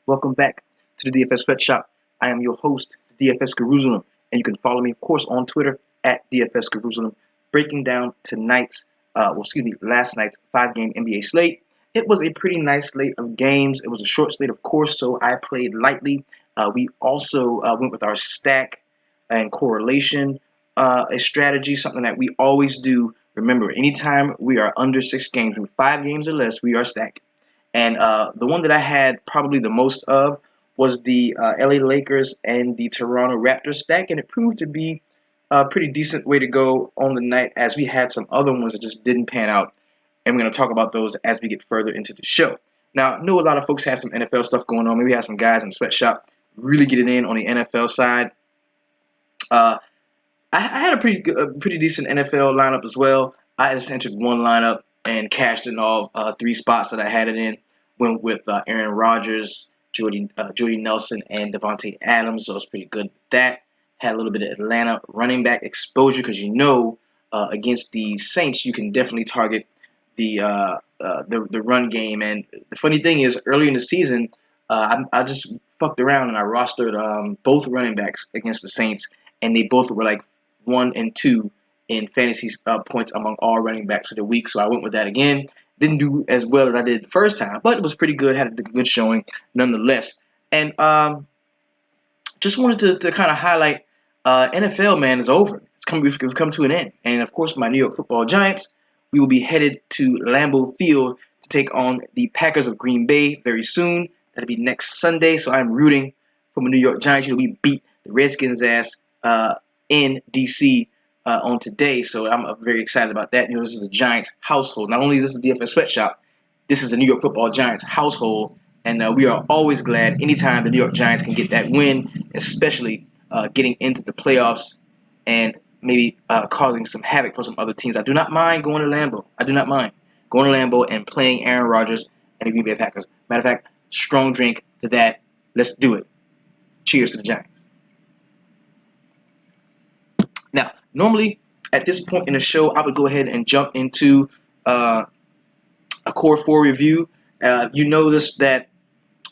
Welcome back to the DFS Sweatshop. I am your host, DFS Jerusalem, and you can follow me, of course, on Twitter at DFS Jerusalem, breaking down last night's five-game NBA slate. It was a pretty nice slate of games. It was a short slate, of course, so I played lightly. We also went with our stack and correlation a strategy, something that we always do. Remember, anytime we are under 6 games, with 5 games or less, we are stacking. And the one that I had probably the most of was the LA Lakers and the Toronto Raptors stack, and it proved to be a pretty decent way to go on the night, as we had some other ones that just didn't pan out. And we're going to talk about those as we get further into the show. Now, I know a lot of folks had some NFL stuff going on. Maybe we had some guys in the sweatshop really getting in on the NFL side. I had a pretty decent NFL lineup as well. I just entered one lineup and cashed in all 3 spots that I had it in. Went with Aaron Rodgers, Jordy Nelson, and Devontae Adams, so it was pretty good with that. Had a little bit of Atlanta running back exposure because against the Saints you can definitely target the run game. And the funny thing is, early in the season, I just fucked around and I rostered both running backs against the Saints, and they both were like 1 and 2 in fantasy points among all running backs of the week. So I went with that again. Didn't do as well as I did the first time, but it was pretty good. Had a good showing nonetheless. And just wanted to kind of highlight NFL, man, is over. We've come to an end. And of course, my New York Football Giants, we will be headed to Lambeau Field to take on the Packers of Green Bay very soon. That'll be next Sunday. So I'm rooting for my New York Giants. We beat the Redskins' ass in DC on today, so I'm very excited about that. This is a Giants household. Not only is this a DFS sweatshop, this is the New York Football Giants household, and we are always glad anytime the New York Giants can get that win, especially getting into the playoffs and maybe causing some havoc for some other teams. I do not mind going to Lambeau. I do not mind going to Lambeau and playing Aaron Rodgers and the Green Bay Packers. Matter of fact, strong drink to that. Let's do it. Cheers to the Giants. Now, normally at this point in the show, I would go ahead and jump into a Core 4 review. You know that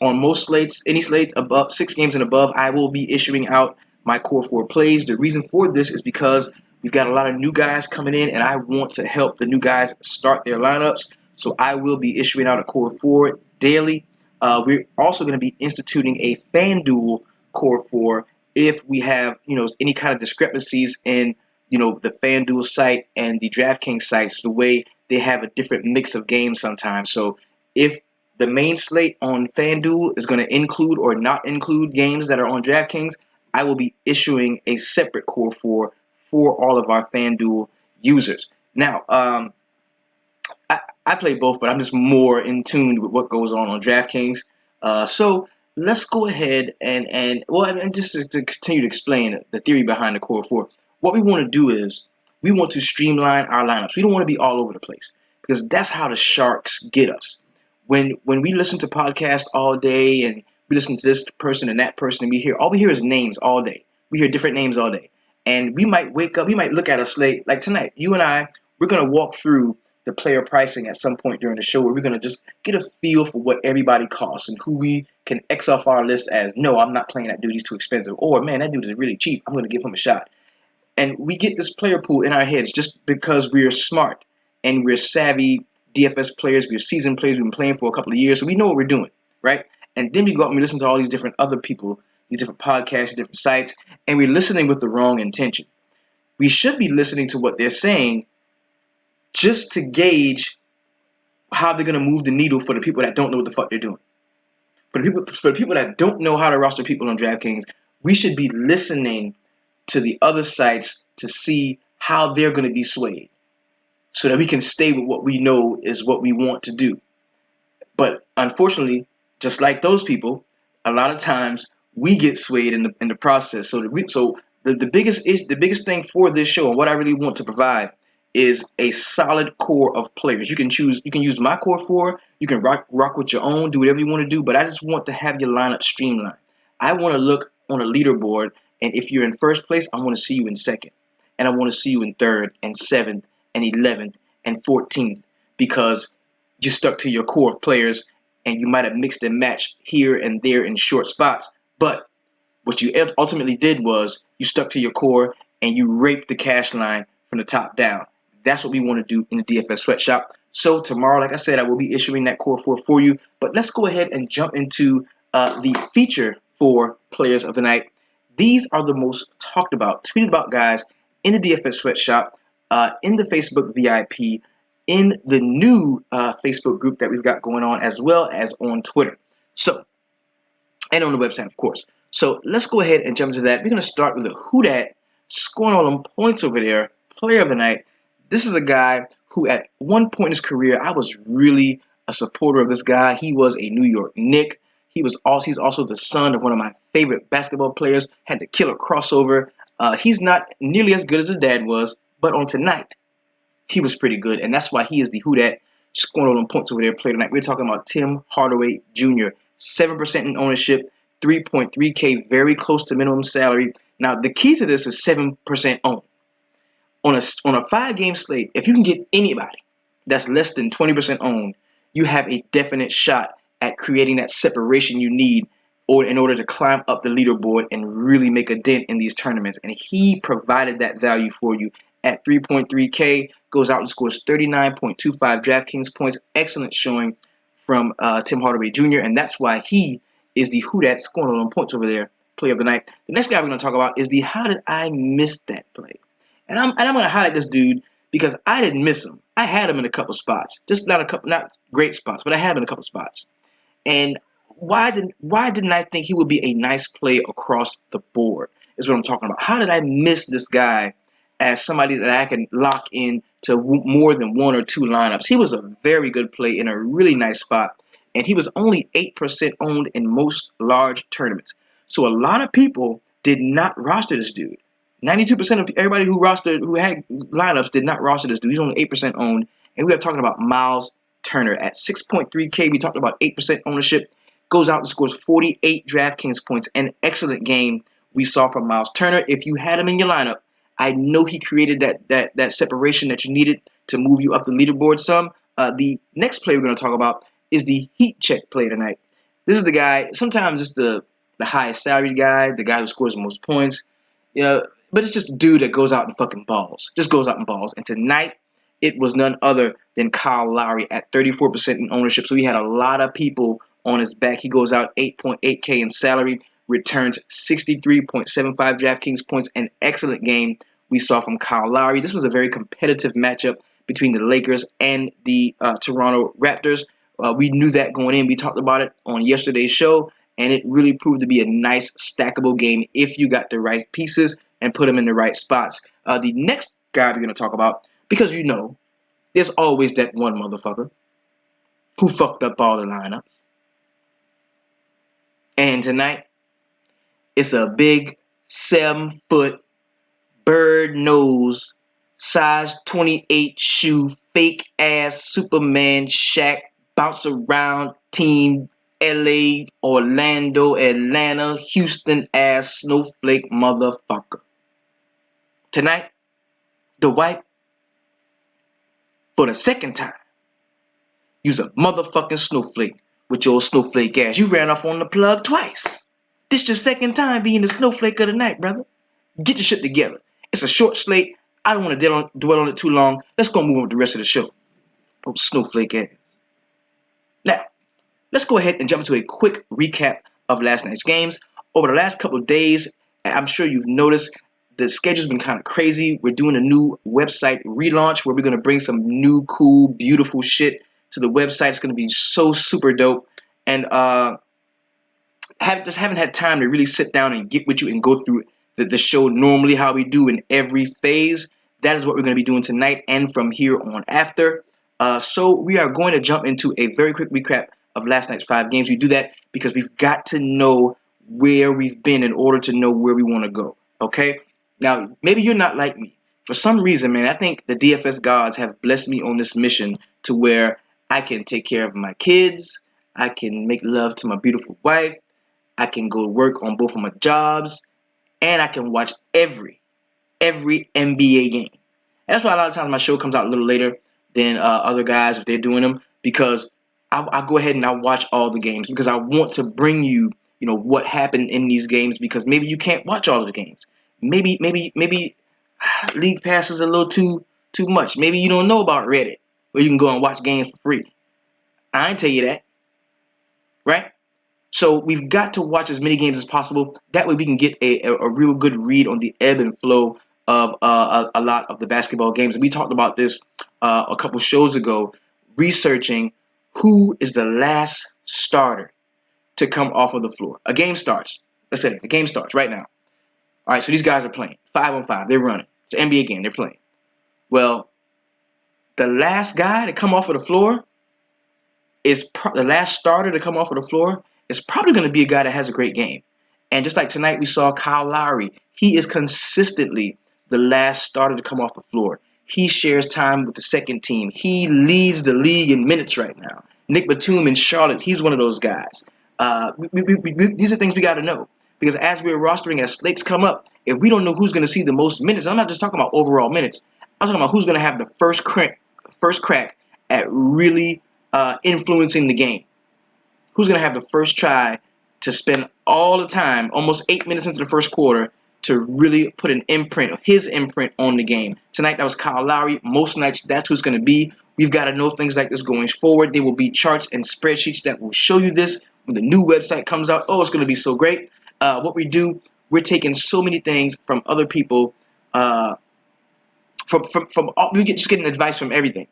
on most slates, any slate above 6 games and above, I will be issuing out my Core 4 plays. The reason for this is because we've got a lot of new guys coming in, and I want to help the new guys start their lineups. So I will be issuing out a Core 4 daily. We're also going to be instituting a FanDuel Core 4 if we have any kind of discrepancies in the FanDuel site and the DraftKings sites, the way they have a different mix of games sometimes. So if the main slate on FanDuel is going to include or not include games that are on DraftKings, I will be issuing a separate Core 4 for all of our FanDuel users. Now, I play both, but I'm just more in tune with what goes on DraftKings. So let's go ahead and just to continue to explain the theory behind the Core 4. What we want to do is we want to streamline our lineups. We don't want to be all over the place because that's how the sharks get us. When we listen to podcasts all day and we listen to this person and that person, and all we hear is names all day. We hear different names all day. And we might wake up, we might look at a slate like tonight. You and I, we're going to walk through the player pricing at some point during the show where we're going to just get a feel for what everybody costs and who we can X off our list as, no, I'm not playing that dude, he's too expensive. Or, man, that dude is really cheap, I'm going to give him a shot. And we get this player pool in our heads just because we're smart and we're savvy DFS players, we're seasoned players, we've been playing for a couple of years, so we know what we're doing, right? And then we go out and we listen to all these different other people, these different podcasts, different sites, and we're listening with the wrong intention. We should be listening to what they're saying just to gauge how they're going to move the needle for the people that don't know what the fuck they're doing. For the people that don't know how to roster people on DraftKings, we should be listening to the other sites to see how they're going to be swayed so that we can stay with what we know is what we want to do. But unfortunately, just like those people, a lot of times we get swayed in the process. So the biggest thing for this show and what I really want to provide is a solid core of players. You can use my Core 4, you can rock with your own, do whatever you want to do, but I just want to have your lineup streamlined. I want to look on a leaderboard, and if you're in first place, I want to see you in second. And I want to see you in third and seventh and 11th and 14th because you stuck to your core of players and you might have mixed and matched here and there in short spots. But what you ultimately did was you stuck to your core and you raped the cash line from the top down. That's what we want to do in the DFS sweatshop. So tomorrow, like I said, I will be issuing that core 4 for you. But let's go ahead and jump into the feature for players of the night. These are the most talked about, tweeted about guys in the DFS sweatshop, in the Facebook VIP, in the new Facebook group that we've got going on, as well as on Twitter. So, and on the website, of course. So let's go ahead and jump into that. We're going to start with a who dat scoring all them points over there, player of the night. This is a guy who at one point in his career, I was really a supporter of this guy. He was a New York Knick. He's also the son of one of my favorite basketball players. Had the killer crossover. He's not nearly as good as his dad was, but on tonight, he was pretty good, and that's why he is the who dat scoring all them points over there player tonight. We're talking about Tim Hardaway Jr. 7% in ownership, 3.3K, very close to minimum salary. Now, the key to this is 7% owned. On a 5-game slate, if you can get anybody that's less than 20% owned, you have a definite shot at creating that separation you need in order to climb up the leaderboard and really make a dent in these tournaments. And he provided that value for you at 3.3K, goes out and scores 39.25 DraftKings points. Excellent showing from Tim Hardaway Jr., and that's why he is the who dat scoring on points over there, play of the night. The next guy we're going to talk about is the how did I miss that play? And I'm going to highlight this dude because I didn't miss him. I had him in a couple spots, just not great spots, but I had him in a couple spots. And why didn't I think he would be a nice play across the board? Is what I'm talking about. How did I miss this guy as somebody that I can lock in to more than one or two lineups? He was a very good play in a really nice spot, and he was only 8% owned in most large tournaments. So a lot of people did not roster this dude. 92% of everybody who had lineups did not roster this dude. He's only 8% owned, and we are talking about Miles Turner at 6.3K. We talked about 8% ownership. Goes out and scores 48 DraftKings points. An excellent game we saw from Miles Turner. If you had him in your lineup, I know he created that separation that you needed to move you up the leaderboard some. The next play we're going to talk about is the heat check play tonight. This is the guy, sometimes it's the highest salaried guy, the guy who scores the most points, but it's just a dude that goes out and fucking balls. Just goes out and balls. And tonight, it was none other than Kyle Lowry at 34% in ownership. So he had a lot of people on his back. He goes out 8.8K in salary, returns 63.75 DraftKings points. An excellent game we saw from Kyle Lowry. This was a very competitive matchup between the Lakers and the Toronto Raptors. We knew that going in. We talked about it on yesterday's show, and it really proved to be a nice stackable game if you got the right pieces and put them in the right spots. The next guy we're going to talk about, because there's always that one motherfucker who fucked up all the lineups. And tonight, it's a big 7-foot bird nose, size 28 shoe, fake ass Superman Shaq, bounce around team LA, Orlando, Atlanta, Houston ass snowflake motherfucker. Tonight, Dwight, for the second time, use a motherfucking snowflake with your snowflake ass. You ran off on the plug twice. This your second time being the snowflake of the night, brother. Get your shit together. It's a short slate. I don't want to dwell on it too long. Let's go move on with the rest of the show. Oh, snowflake ass. Now, let's go ahead and jump into a quick recap of last night's games. Over the last couple of days, I'm sure you've noticed the schedule's been kind of crazy. We're doing a new website relaunch where we're going to bring some new, cool, beautiful shit to the website. It's going to be so super dope. And haven't had time to really sit down and get with you and go through the show normally how we do in every phase. That is what we're going to be doing tonight and from here on after. So we are going to jump into a very quick recap of last night's 5 games. We do that because we've got to know where we've been in order to know where we want to go. Okay? Now, maybe you're not like me. For some reason, man, I think the DFS gods have blessed me on this mission to where I can take care of my kids, I can make love to my beautiful wife, I can go to work on both of my jobs, and I can watch every NBA game. And that's why a lot of times my show comes out a little later than other guys if they're doing them, because I'll go ahead and I'll watch all the games because I want to bring you, what happened in these games because maybe you can't watch all of the games. Maybe League Pass is a little too much. Maybe you don't know about Reddit where you can go and watch games for free. I ain't tell you that, right? So we've got to watch as many games as possible. That way we can get a real good read on the ebb and flow of a lot of the basketball games. And we talked about this a couple shows ago, researching who is the last starter to come off of the floor. A game starts. Let's say the game starts right now. All right, so these guys are playing 5-on-5. They're running. It's an NBA game. They're playing. Well, the last guy to come off of the floor the last starter to come off of the floor is probably going to be a guy that has a great game. And just like tonight, we saw Kyle Lowry. He is consistently the last starter to come off the floor. He shares time with the second team. He leads the league in minutes right now. Nick Batum in Charlotte, he's one of those guys. These are things we got to know. Because as we're rostering, as slates come up, if we don't know who's going to see the most minutes, and I'm not just talking about overall minutes, I'm talking about who's going to have the first crack at really influencing the game. Who's going to have the first try to spend all the time, almost 8 minutes into the first quarter, to really put his imprint on the game. Tonight, that was Kyle Lowry. Most nights, that's who's going to be. We've got to know things like this going forward. There will be charts and spreadsheets that will show you this when the new website comes out. Oh, it's going to be so great. What we do, we're taking so many things from other people. We're just getting advice from everything.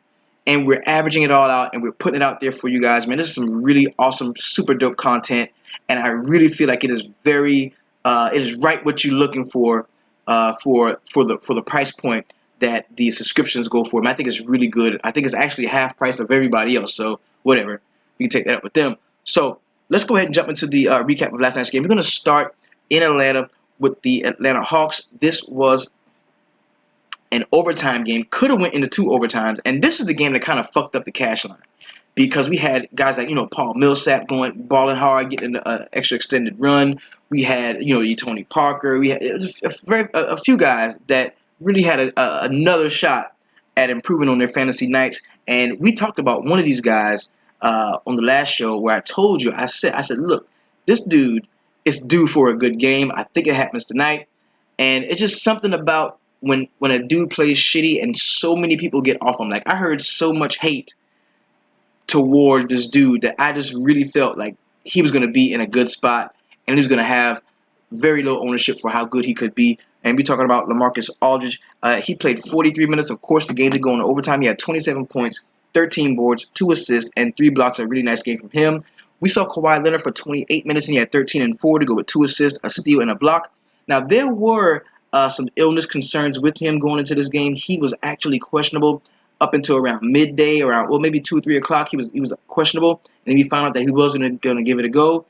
And we're averaging it all out and we're putting it out there for you guys, man. This is some really awesome, super dope content, and I really feel like it is it is right what you're looking for the price point that the subscriptions go for. I think it's really good. I think it's actually half price of everybody else. So whatever, you can take that up with them. So let's go ahead and jump into the recap of last night's game. We're going to start in Atlanta with the Atlanta Hawks. This was an overtime game, could have went into 2 overtimes, and this is the game that kind of fucked up the cash line because we had guys like Paul Millsap balling hard, getting an extra extended run. We had Tony Parker. We had a few guys that really had another shot at improving on their fantasy nights, and we talked about one of these guys on the last show where I told you I said look, this dude is due for a good game. I think it happens tonight, and it's just something about when a dude plays shitty and so many people get off him. Like, I heard so much hate toward this dude that I just really felt like he was going to be in a good spot and he was going to have very low ownership for how good he could be. And we're talking about LaMarcus Aldridge. He played 43 minutes. Of course, the game did go into overtime. He had 27 points, 13 boards, 2 assists, and 3 blocks. A really nice game from him. We saw Kawhi Leonard for 28 minutes, and he had 13 and 4 to go with 2 assists, a steal, and a block. Now, there were some illness concerns with him going into this game. He was actually questionable up until around midday, maybe 2 or 3 o'clock. He was questionable, and then we found out that he wasn't going to give it a go.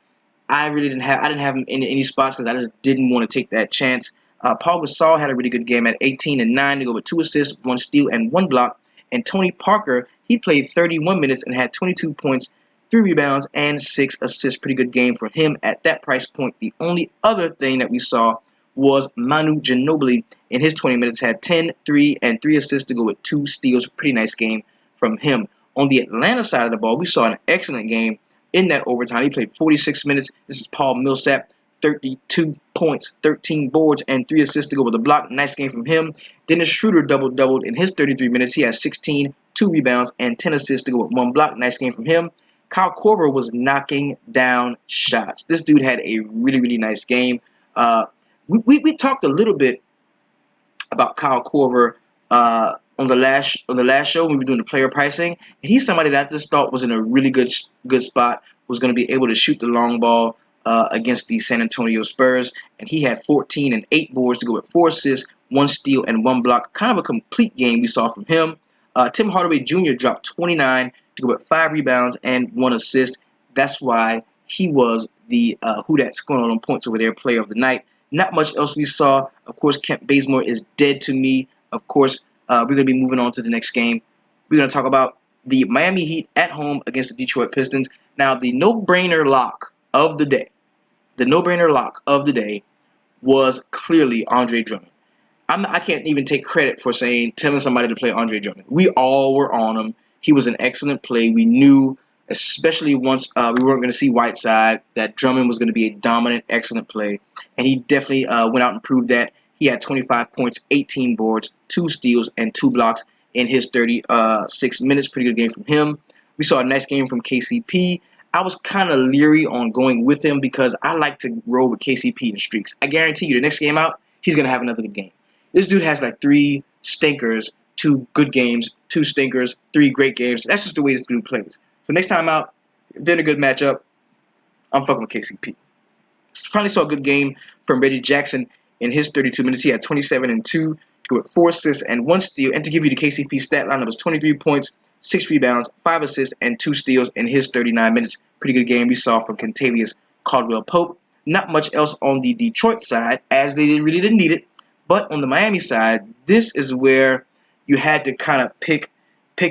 I didn't have him in any spots because I just didn't want to take that chance. Paul Gasol had a really good game at 18 and 9 to go with 2 assists, 1 steal, and 1 block. And Tony Parker, he played 31 minutes and had 22 points, 3 rebounds, and 6 assists. Pretty good game for him at that price point. The only other thing that we saw was Manu Ginobili in his 20 minutes, had 10, 3, and 3 assists to go with 2 steals. Pretty nice game from him. On the Atlanta side of the ball, we saw an excellent game in that overtime. He played 46 minutes. This is Paul Millsap, 32 points, 13 boards, and 3 assists to go with a block. Nice game from him. Dennis Schroeder doubled in his 33 minutes. He had 16, 2 rebounds, and 10 assists to go with 1 block. Nice game from him. Kyle Korver was knocking down shots. This dude had a really, really nice game. We talked a little bit about Kyle Korver on the last show when we were doing the player pricing, and he's somebody that I just thought was in a really good spot, was going to be able to shoot the long ball against the San Antonio Spurs, and he had 14 and 8 boards to go with 4 assists, 1 steal, and 1 block. Kind of a complete game we saw from him. Tim Hardaway Jr. dropped 29 to go with 5 rebounds and 1 assist. That's why he was the who that's going on points over there player of the night. Not much else we saw. Of course, Kent Bazemore is dead to me. Of course, we're going to be moving on to the next game. We're going to talk about the Miami Heat at home against the Detroit Pistons. Now, the no-brainer lock of the day was clearly Andre Drummond. I can't even take credit for telling somebody to play Andre Drummond. We all were on him. He was an excellent play. We knew especially once we weren't going to see Whiteside, that Drummond was going to be a dominant, excellent play. And he definitely went out and proved that. He had 25 points, 18 boards, 2 steals, and 2 blocks in his 36 minutes. Pretty good game from him. We saw a nice game from KCP. I was kind of leery on going with him because I like to roll with KCP in streaks. I guarantee you the next game out, he's going to have another good game. This dude has like 3 stinkers, 2 good games, 2 stinkers, 3 great games. That's just the way this dude plays. So next time out, if they're in a good matchup, I'm fucking with KCP. Finally saw a good game from Reggie Jackson in his 32 minutes. He had 27 and 2, with 4 assists and 1 steal. And to give you the KCP stat line, it was 23 points, 6 rebounds, 5 assists, and 2 steals in his 39 minutes. Pretty good game we saw from Contavious Caldwell-Pope. Not much else on the Detroit side, as they really didn't need it. But on the Miami side, this is where you had to kind of pick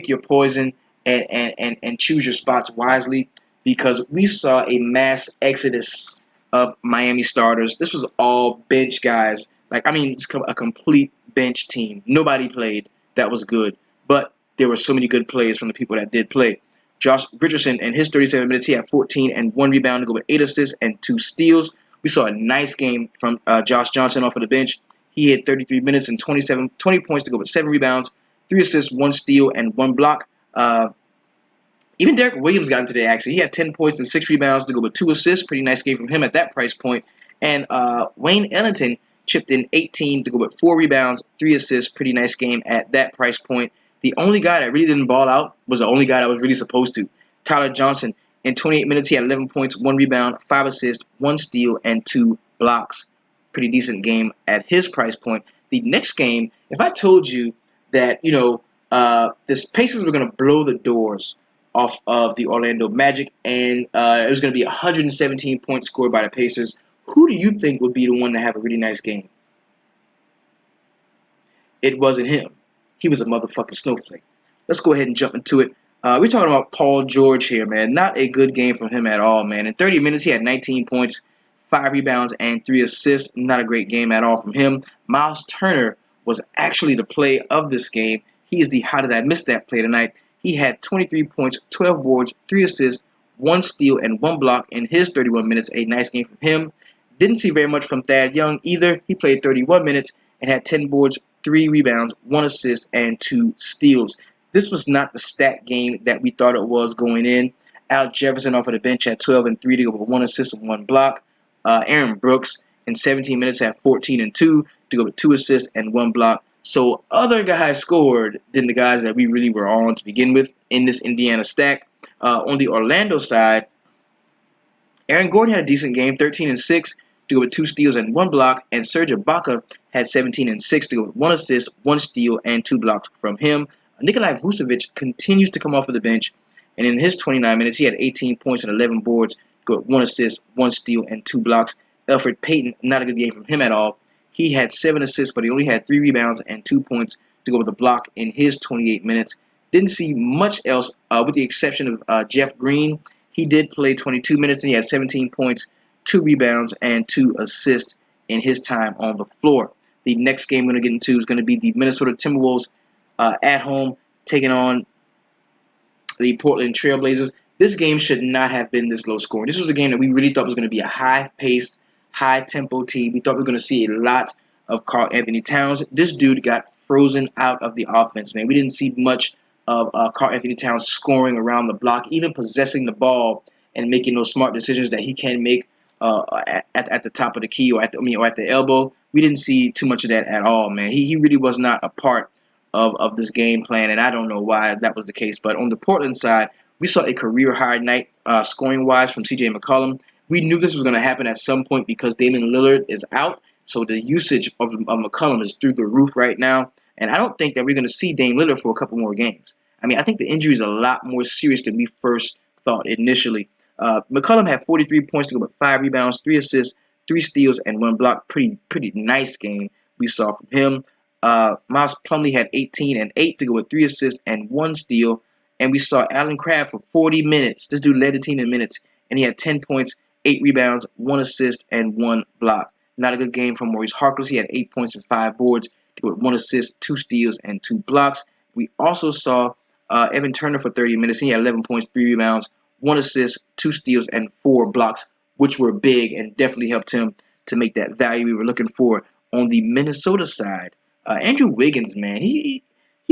your poison and choose your spots wisely, because we saw a mass exodus of Miami starters. This was all bench guys. Like, I mean, it's a complete bench team. Nobody played that was good, but there were so many good plays from the people that did play. Josh Richardson, in his 37 minutes, he had 14 and 1 rebound to go with 8 assists and 2 steals. We saw a nice game from Josh Johnson off of the bench. He had 33 minutes and 20 points to go with 7 rebounds, 3 assists, 1 steal, and 1 block. Even Derek Williams got into the action. He had 10 points and 6 rebounds to go with 2 assists. Pretty nice game from him at that price point. And Wayne Ellington chipped in 18 to go with 4 rebounds, 3 assists. Pretty nice game at that price point. The only guy that really didn't ball out was the only guy that was really supposed to. Tyler Johnson, in 28 minutes, he had 11 points, 1 rebound, 5 assists, 1 steal, and 2 blocks. Pretty decent game at his price point. The next game, if I told you that, the Pacers were going to blow the doors off of the Orlando Magic, and it was going to be 117 points scored by the Pacers, who do you think would be the one to have a really nice game? It wasn't him. He was a motherfucking snowflake. Let's go ahead and jump into it. We're talking about Paul George here, man. Not a good game from him at all, man. In 30 minutes, he had 19 points, 5 rebounds, and 3 assists. Not a great game at all from him. Miles Turner was actually the play of this game. He is the how did I miss that play tonight. He had 23 points, 12 boards, 3 assists, 1 steal, and 1 block in his 31 minutes. A nice game from him. Didn't see very much from Thad Young either. He played 31 minutes and had 10 boards, 3 rebounds, 1 assist, and 2 steals. This was not the stat game that we thought it was going in. Al Jefferson off of the bench had 12 and 3 to go with 1 assist and 1 block. Aaron Brooks in 17 minutes had 14 and 2 to go with 2 assists and 1 block. So other guys scored than the guys that we really were on to begin with in this Indiana stack. On the Orlando side, Aaron Gordon had a decent game, 13 and 6 to go with 2 steals and 1 block, and Serge Ibaka had 17 and 6 to go with 1 assist, 1 steal, and 2 blocks from him. Nikolai Vucevic continues to come off of the bench, and in his 29 minutes, he had 18 points and 11 boards, go with 1 assist, 1 steal, and 2 blocks. Elfrid Payton, not a good game from him at all. He had 7 assists, but he only had 3 rebounds and 2 points to go with a block in his 28 minutes. Didn't see much else with the exception of Jeff Green. He did play 22 minutes, and he had 17 points, 2 rebounds, and 2 assists in his time on the floor. The next game we're going to get into is going to be the Minnesota Timberwolves at home taking on the Portland Trailblazers. This game should not have been this low scoring. This was a game that we really thought was going to be a high-paced, high-tempo team. We thought we were going to see a lot of Karl Anthony Towns. This dude got frozen out of the offense, man. We didn't see much of Karl Anthony Towns scoring around the block, even possessing the ball and making those smart decisions that he can make at the top of the key or at the elbow. We didn't see too much of that at all, man. He really was not a part of this game plan, and I don't know why that was the case. But on the Portland side, we saw a career-high night scoring-wise from C.J. McCollum. We knew this was going to happen at some point because Damian Lillard is out, so the usage of McCollum is through the roof right now. And I don't think that we're going to see Dame Lillard for a couple more games. I mean, I think the injury is a lot more serious than we first thought initially. McCollum had 43 points to go with 5 rebounds, 3 assists, 3 steals, and 1 block. Pretty nice game we saw from him. Miles Plumlee had 18 and 8 to go with 3 assists and 1 steal. And we saw Allen Crabbe for 40 minutes. This dude led the team in minutes. And he had 10 points, 8 rebounds, 1 assist, and 1 block. Not a good game from Maurice Harkless. He had 8 points and 5 boards with 1 assist, 2 steals, and 2 blocks. We also saw Evan Turner for 30 minutes. He had 11 points, 3 rebounds, 1 assist, 2 steals, and 4 blocks, which were big and definitely helped him to make that value we were looking for. On the Minnesota side, Andrew Wiggins, man, he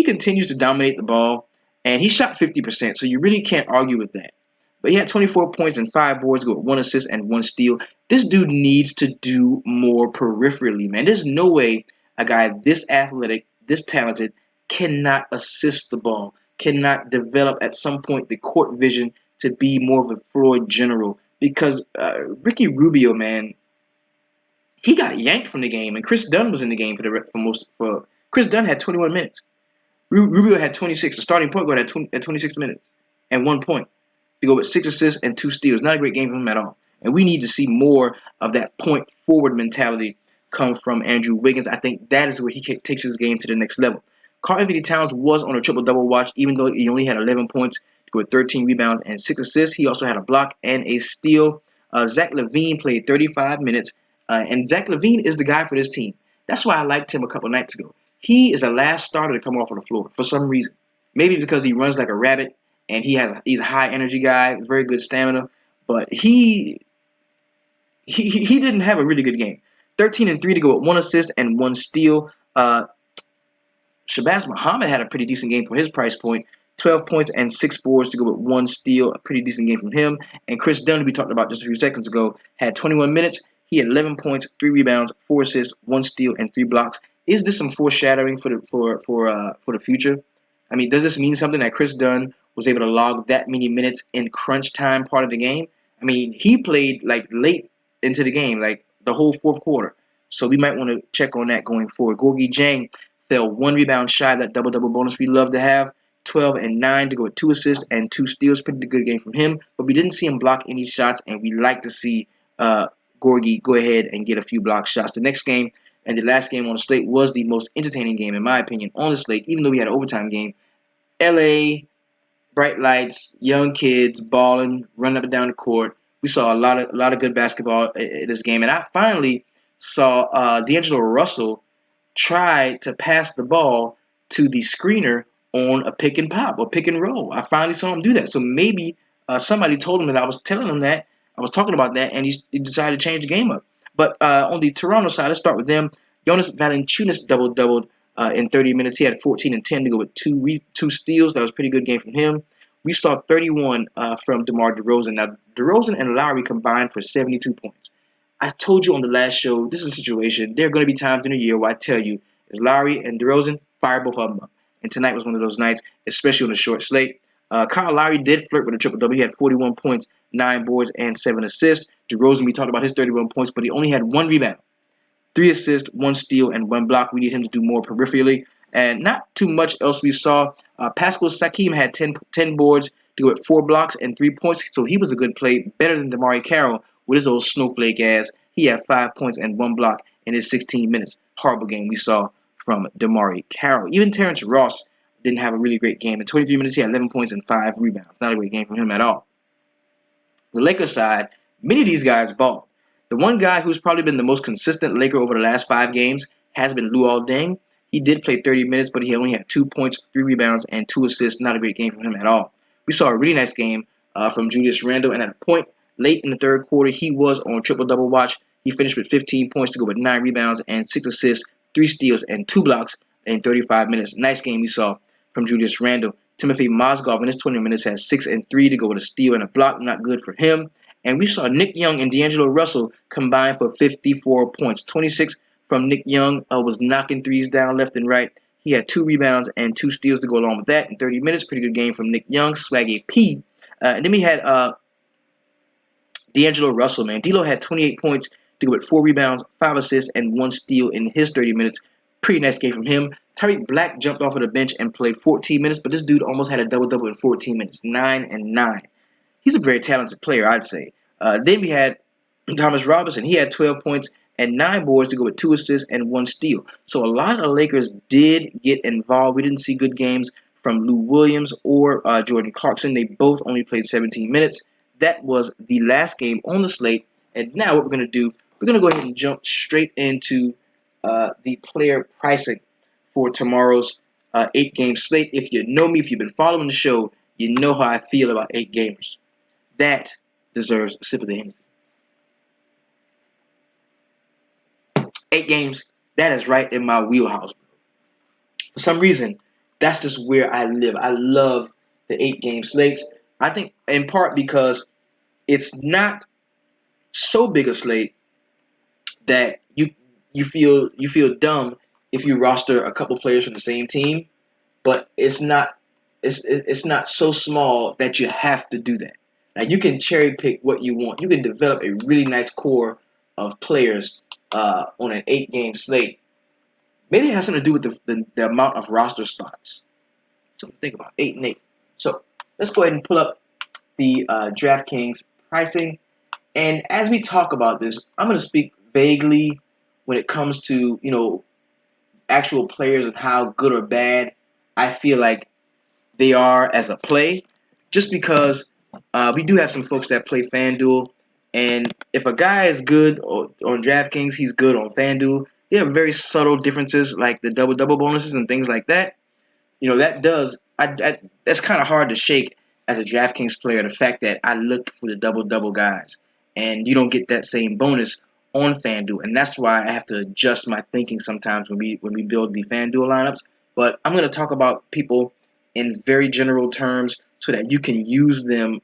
continues to dominate the ball, and he shot 50%, so you really can't argue with that. But he had 24 points and 5 boards, go with 1 assist and 1 steal. This dude needs to do more peripherally, man. There's no way a guy this athletic, this talented, cannot assist the ball, cannot develop at some point the court vision to be more of a floor general. Because Ricky Rubio, man, he got yanked from the game, and Chris Dunn was in the game for Chris Dunn had 21 minutes. Rubio had 26. The starting point guard had 26 minutes and 1 point to go with 6 assists and 2 steals. Not a great game from him at all. And we need to see more of that point forward mentality come from Andrew Wiggins. I think that is where he takes his game to the next level. Karl-Anthony Towns was on a triple-double watch, even though he only had 11 points with 13 rebounds and 6 assists. He also had a block and a steal. Zach LaVine played 35 minutes, and Zach LaVine is the guy for this team. That's why I liked him a couple nights ago. He is the last starter to come off of the floor for some reason. Maybe because he runs like a rabbit and he's a high energy guy, very good stamina, but he didn't have a really good game. 13 and 3 to go with 1 assist and 1 steal. Shabazz Muhammad had a pretty decent game for his price point. 12 points and 6 boards to go with 1 steal. A pretty decent game from him. And Chris Dunn, who we talked about just a few seconds ago, had 21 minutes. He had 11 points, 3 rebounds, 4 assists, 1 steal, and 3 blocks. Is this some foreshadowing for the future? I mean, does this mean something that Chris Dunn was able to log that many minutes in crunch time part of the game? I mean, he played like late into the game, like the whole fourth quarter. So we might want to check on that going forward. Gorgie Jang fell 1 rebound shy of that double-double bonus we love to have. 12 and 9 to go with 2 assists and 2 steals. Pretty good game from him. But we didn't see him block any shots, and we like to see Gorgie go ahead and get a few block shots. The next game and the last game on the slate was the most entertaining game, in my opinion, on the slate, even though we had an overtime game. LA, bright lights, young kids balling, running up and down the court. We saw a lot of good basketball in this game, and I finally saw D'Angelo Russell try to pass the ball to the screener on a pick and pop or pick and roll. I finally saw him do that. So maybe somebody told him that I was telling him that. I was talking about that, and he decided to change the game up. But on the Toronto side, let's start with them. Jonas Valanciunas doubled in 30 minutes. He had 14 and 10 to go with two steals. That was a pretty good game from him. We saw 31 from DeMar DeRozan. Now, DeRozan and Lowry combined for 72 points. I told you on the last show, this is a situation. There are going to be times in the year where I tell you, is Lowry and DeRozan, fire both of them up. And tonight was one of those nights, especially on a short slate. Kyle Lowry did flirt with a triple-double. He had 41 points, 9 boards, and 7 assists. DeRozan, we talked about his 31 points, but he only had 1 rebound, 3 assists, 1 steal, and 1 block. We need him to do more peripherally. And not too much else we saw. Pascal Siakam had 10 boards to go with 4 blocks and 3 points, so he was a good play, better than DeMar Carroll with his old snowflake ass. He had 5 points and 1 block in his 16 minutes. Horrible game we saw from DeMar Carroll. Even Terrence Ross didn't have a really great game. In 23 minutes, he had 11 points and 5 rebounds. Not a great game from him at all. The Lakers side, many of these guys balled. The one guy who's probably been the most consistent Laker over the last 5 games has been Luol Deng. He did play 30 minutes, but he only had 2 points, 3 rebounds, and 2 assists. Not a great game from him at all. We saw a really nice game from Julius Randle, and at a point late in the third quarter, he was on triple-double watch. He finished with 15 points to go with 9 rebounds and 6 assists, 3 steals, and 2 blocks in 35 minutes. Nice game we saw from Julius Randle. Timothy Mozgov in his 20 minutes had 6 and 3 to go with a steal and a block. Not good for him. And we saw Nick Young and D'Angelo Russell combine for 54 points. 26 from Nick Young was knocking threes down left and right. He had 2 rebounds and 2 steals to go along with that in 30 minutes. Pretty good game from Nick Young, Swaggy P. And then we had D'Angelo Russell, man. D'Lo had 28 points to go with 4 rebounds, 5 assists, and 1 steal in his 30 minutes. Pretty nice game from him. Tariq Black jumped off of the bench and played 14 minutes, but this dude almost had a double-double in 14 minutes, 9 and 9. He's a very talented player, I'd say. Then we had Thomas Robinson. He had 12 points and 9 boards to go with 2 assists and 1 steal. So a lot of the Lakers did get involved. We didn't see good games from Lou Williams or Jordan Clarkson. They both only played 17 minutes. That was the last game on the slate. And now what we're going to do, we're going to go ahead and jump straight into the player pricing for tomorrow's 8-game slate. If you know me, if you've been following the show, you know how I feel about 8 gamers. that deserves a sip of the Hennessy. 8 games, that is right in my wheelhouse. For some reason, that's just where I live. I love the 8 game slates. I think in part because it's not so big a slate that you feel dumb if you roster a couple players from the same team, but it's not so small that you have to do that. Now you can cherry pick what you want. You can develop a really nice core of players on an 8 game slate. Maybe it has something to do with the amount of roster spots. So think about 8 and 8. So let's go ahead and pull up the DraftKings pricing. And as we talk about this, I'm going to speak vaguely when it comes to actual players and how good or bad I feel like they are as a play, just because we do have some folks that play FanDuel, and if a guy is good on DraftKings, he's good on FanDuel. They have very subtle differences, like the double bonuses and things like that. That does that's kind of hard to shake as a DraftKings player. The fact that I look for the double guys, and you don't get that same bonus on FanDuel, and that's why I have to adjust my thinking sometimes when we build the FanDuel lineups. But I'm going to talk about people in very general terms so that you can use them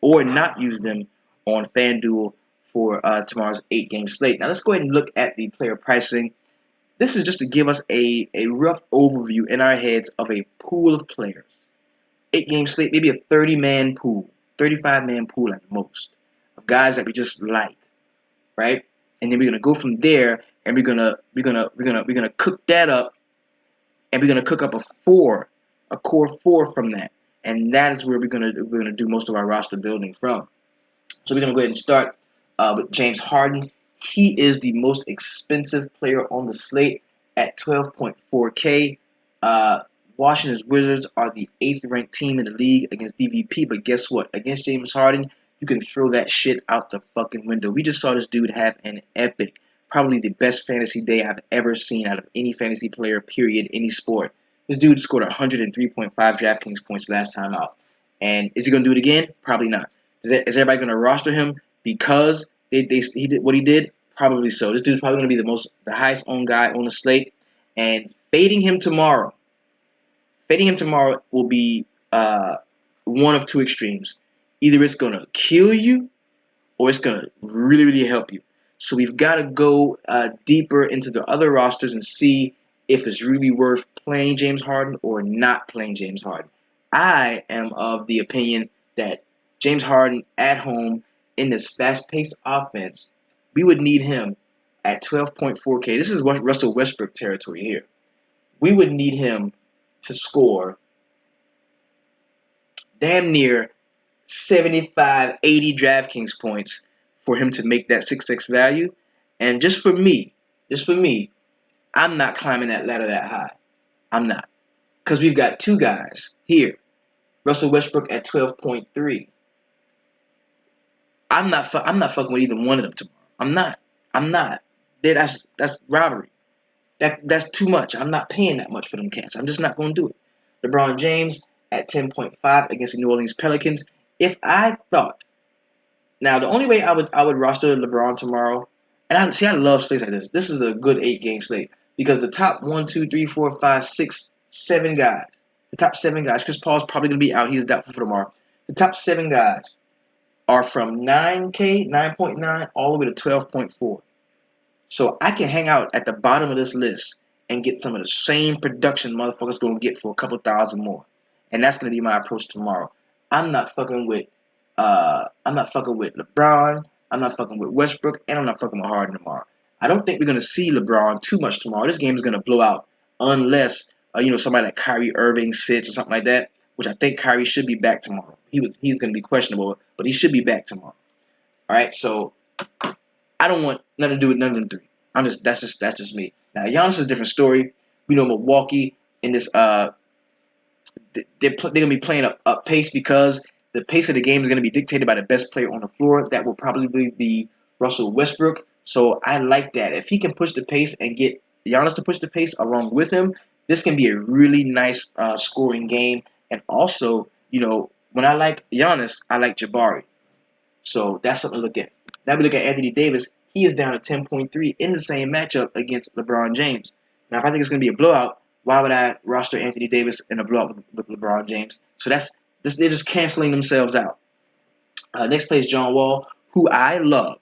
or not use them on FanDuel for tomorrow's 8 game slate. Now let's go ahead and look at the player pricing. This is just to give us a rough overview in our heads of a pool of players. 8 game slate, maybe a 30-man pool, 35-man pool at most, of guys that we just like, right? And then we're gonna go from there, and we're gonna cook that up, and we're gonna cook up a core four from that, and that is where we're gonna do most of our roster building from. So we're gonna go ahead and start with James Harden. He is the most expensive player on the slate at 12.4K. Washington's Wizards are the 8th-ranked team in the league against DVP, but guess what? Against James Harden, you can throw that shit out the fucking window. We just saw this dude have an epic, probably the best fantasy day I've ever seen out of any fantasy player, period, any sport. This dude scored 103.5 DraftKings points last time out. And is he going to do it again? Probably not. Is everybody going to roster him because he did what he did? Probably so. This dude's probably going to be the highest owned guy on the slate. And fading him tomorrow will be one of two extremes. Either it's going to kill you or it's going to really, really help you. So we've got to go deeper into the other rosters and see if it's really worth playing James Harden or not playing James Harden. I am of the opinion that James Harden at home in this fast-paced offense, we would need him at 12.4K. This is Russell Westbrook territory here. We would need him to score damn near 75, 80 DraftKings points for him to make that 6x value. And just for me, I'm not climbing that ladder that high. I'm not. Because we've got two guys here. Russell Westbrook at 12.3. I'm not fucking with either one of them tomorrow. I'm not. That's robbery. That's too much. I'm not paying that much for them cats. I'm just not going to do it. LeBron James at 10.5 against the New Orleans Pelicans. If I thought, now the only way I would roster LeBron tomorrow, and I love slates like this. This is a good 8 game slate because the top 1, 2, 3, 4, 5, 6, 7 guys, the top 7 guys. Chris Paul's probably going to be out. He's doubtful for tomorrow. The top 7 guys are from 9K, 9.9, all the way to 12.4. So I can hang out at the bottom of this list and get some of the same production motherfuckers going to get for a couple thousand more. And that's going to be my approach tomorrow. I'm not fucking with LeBron. I'm not fucking with Westbrook, and I'm not fucking with Harden tomorrow. I don't think we're going to see LeBron too much tomorrow. This game is going to blow out unless somebody like Kyrie Irving sits or something like that, which I think Kyrie should be back tomorrow. He's going to be questionable, but he should be back tomorrow. All right, so I don't want nothing to do with none of them three. That's just me. Now Giannis is a different story. We know Milwaukee in this they're going to be playing up pace because the pace of the game is going to be dictated by the best player on the floor. That will probably be Russell Westbrook. So I like that. If he can push the pace and get Giannis to push the pace along with him, this can be a really nice scoring game. And also, when I like Giannis, I like Jabari. So that's something to look at. Now we look at Anthony Davis. He is down to 10.3 in the same matchup against LeBron James. Now, if I think it's going to be a blowout, why would I roster Anthony Davis in a blowout with LeBron James? So they're just canceling themselves out. Next play is John Wall, who I love.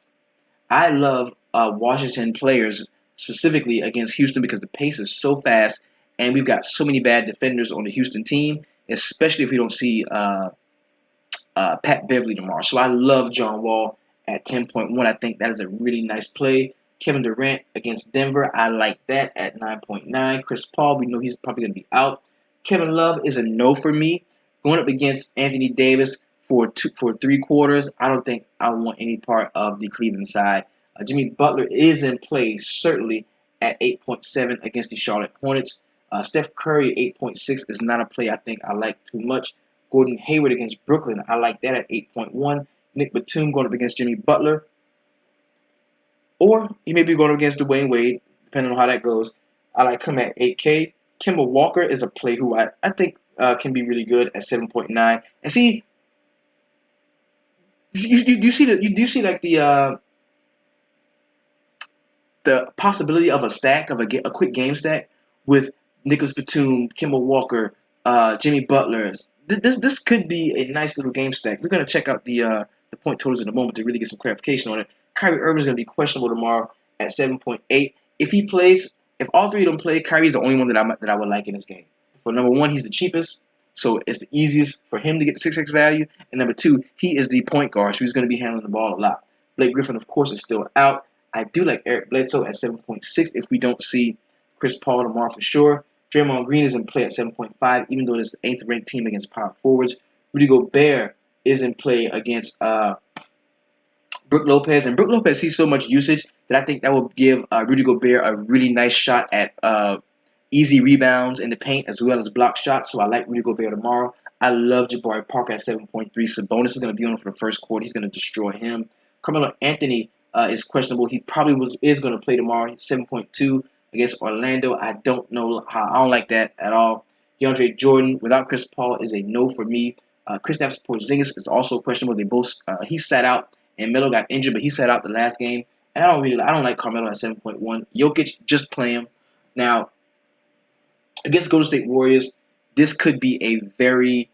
I love Washington players specifically against Houston because the pace is so fast, and we've got so many bad defenders on the Houston team, especially if we don't see Pat Beverly tomorrow. So I love John Wall at 10.1. I think that is a really nice play. Kevin Durant against Denver, I like that at 9.9. Chris Paul, we know he's probably going to be out. Kevin Love is a no for me. Going up against Anthony Davis for 3 quarters, I don't think I want any part of the Cleveland side. Jimmy Butler is in play, certainly, at 8.7 against the Charlotte Hornets. Steph Curry, 8.6, is not a play I think I like too much. Gordon Hayward against Brooklyn, I like that at 8.1. Nick Batum going up against Jimmy Butler. Or he may be going up against Dwayne Wade, depending on how that goes. I like him at 8K. Kemba Walker is a play who I think can be really good at 7.9. And see, you see like the possibility of a stack of a quick game stack with Nicholas Batum, Kemba Walker, Jimmy Butler. This could be a nice little game stack. We're gonna check out the point totals in a moment to really get some clarification on it. Kyrie Irving is gonna be questionable tomorrow at 7.8. If he plays, if all three of them play, Kyrie's the only one that I would like in this game. For number one, he's the cheapest, so it's the easiest for him to get the 6x value. And number two, he is the point guard, so he's gonna be handling the ball a lot. Blake Griffin, of course, is still out. I do like Eric Bledsoe at 7.6 if we don't see Chris Paul tomorrow for sure. Draymond Green is in play at 7.5, even though it's the 8th ranked team against power forwards. Rudy Gobert is in play against Brook Lopez. And Brook Lopez sees so much usage that I think that will give Rudy Gobert a really nice shot at easy rebounds in the paint as well as block shots. So I like Rudy Gobert tomorrow. I love Jabari Parker at 7.3. Sabonis is going to be on for the first quarter. He's going to destroy him. Carmelo Anthony is questionable. He probably is going to play tomorrow. 7.2 against Orlando. I don't know how. I don't like that at all. DeAndre Jordan without Chris Paul is a no for me. Kristaps Porzingis is also questionable. They both he sat out and Melo got injured, but he sat out the last game. And I don't like Carmelo at 7.1. Jokic, just play him. Now against Golden State Warriors, this could be a very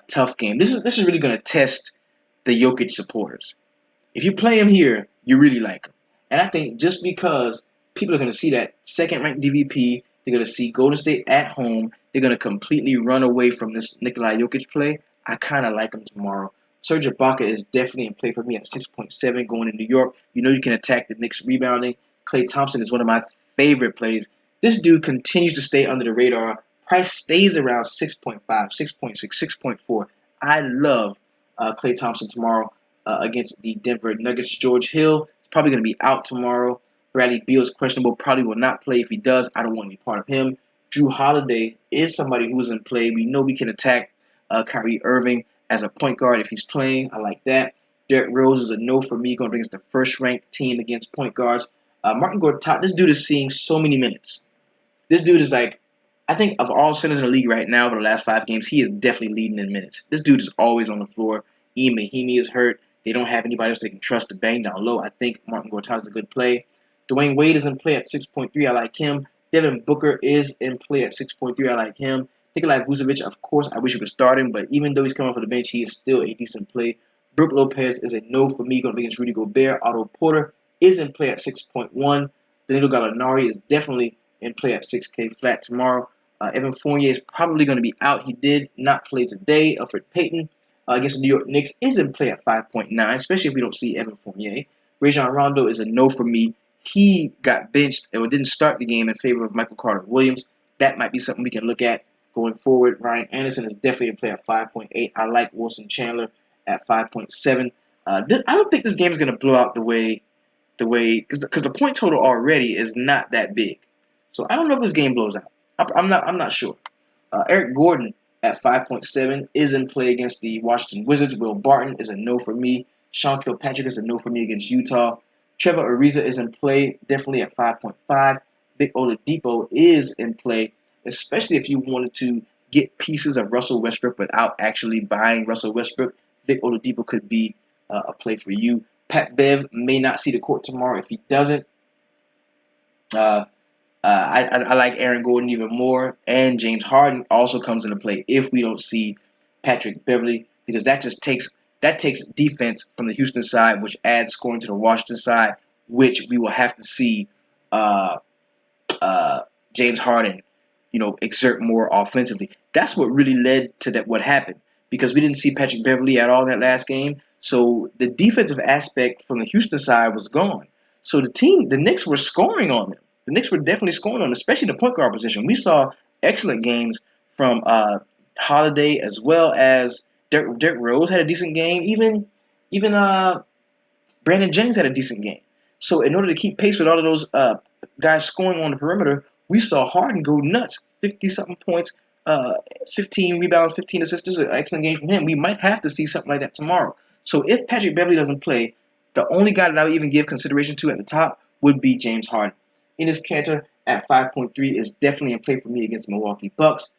tough game. This is really going to test the Jokic supporters. If you play him here, you really like him. And I think just because people are going to see that second-ranked DVP, they're going to see Golden State at home, they're going to completely run away from this Nikola Jokic play, I kind of like him tomorrow. Serge Ibaka is definitely in play for me at 6.7 going to New York. You know you can attack the Knicks rebounding. Klay Thompson is one of my favorite plays. This dude continues to stay under the radar. Price stays around 6.5, 6.6, 6.4. I love Klay Thompson tomorrow against the Denver Nuggets. George Hill is probably going to be out tomorrow. Bradley Beal is questionable, probably will not play. If he does, I don't want any part of him. Drew Holiday is somebody who is in play. We know we can attack Kyrie Irving as a point guard if he's playing. I like that. Derrick Rose is a no for me going against the first-ranked team against point guards. Martin Gortat, this dude is seeing so many minutes. This dude is like, I think of all centers in the league right now for the last 5 games, he is definitely leading in minutes. This dude is always on the floor. Ian Mahinmi is hurt. They don't have anybody else they can trust to bang down low. I think Martin Gortat is a good play. Dwayne Wade is in play at 6.3. I like him. Devin Booker is in play at 6.3. I like him. Nikolai Vucevic, of course, I wish he could start him, but even though he's coming off the bench, he is still a decent play. Brook Lopez is a no for me going against Rudy Gobert. Otto Porter is in play at 6.1. Danilo Gallinari is definitely in play at 6K flat tomorrow. Evan Fournier is probably going to be out. He did not play today. Alfred Payton against the New York Knicks is in play at 5.9, especially if we don't see Evan Fournier. Rajon Rondo is a no for me. He got benched or didn't start the game in favor of Michael Carter-Williams. That might be something we can look at going forward. Ryan Anderson is definitely in play at 5.8. I like Wilson Chandler at 5.7. I don't think this game is going to blow out the way because the point total already is not that big. So I don't know if this game blows out. I'm not sure. Eric Gordon at 5.7 is in play against the Washington Wizards. Will Barton is a no for me. Sean Kilpatrick is a no for me against Utah. Trevor Ariza is in play, definitely at 5.5. Vic Oladipo is in play, especially if you wanted to get pieces of Russell Westbrook without actually buying Russell Westbrook. Vic Oladipo could be a play for you. Pat Bev may not see the court tomorrow. If he doesn't, uh, I like Aaron Gordon even more, and James Harden also comes into play if we don't see Patrick Beverly, because that takes defense from the Houston side, which adds scoring to the Washington side, which we will have to see uh, uh, James Harden, exert more offensively. That's what really led to that what happened, because we didn't see Patrick Beverly at all in that last game. So the defensive aspect from the Houston side was gone. So the Knicks were scoring on them. The Knicks were definitely scoring on them, especially the point guard position. We saw excellent games from Holiday, as well as Derrick Rose had a decent game. Even Brandon Jennings had a decent game. So in order to keep pace with all of those guys scoring on the perimeter, we saw Harden go nuts, 50-something points, 15 rebounds, 15 assists. This is an excellent game from him. We might have to see something like that tomorrow. So if Patrick Beverly doesn't play, the only guy that I would even give consideration to at the top would be James Harden. Enes Kanter at 5.3 is definitely in play for me against the Milwaukee Bucks.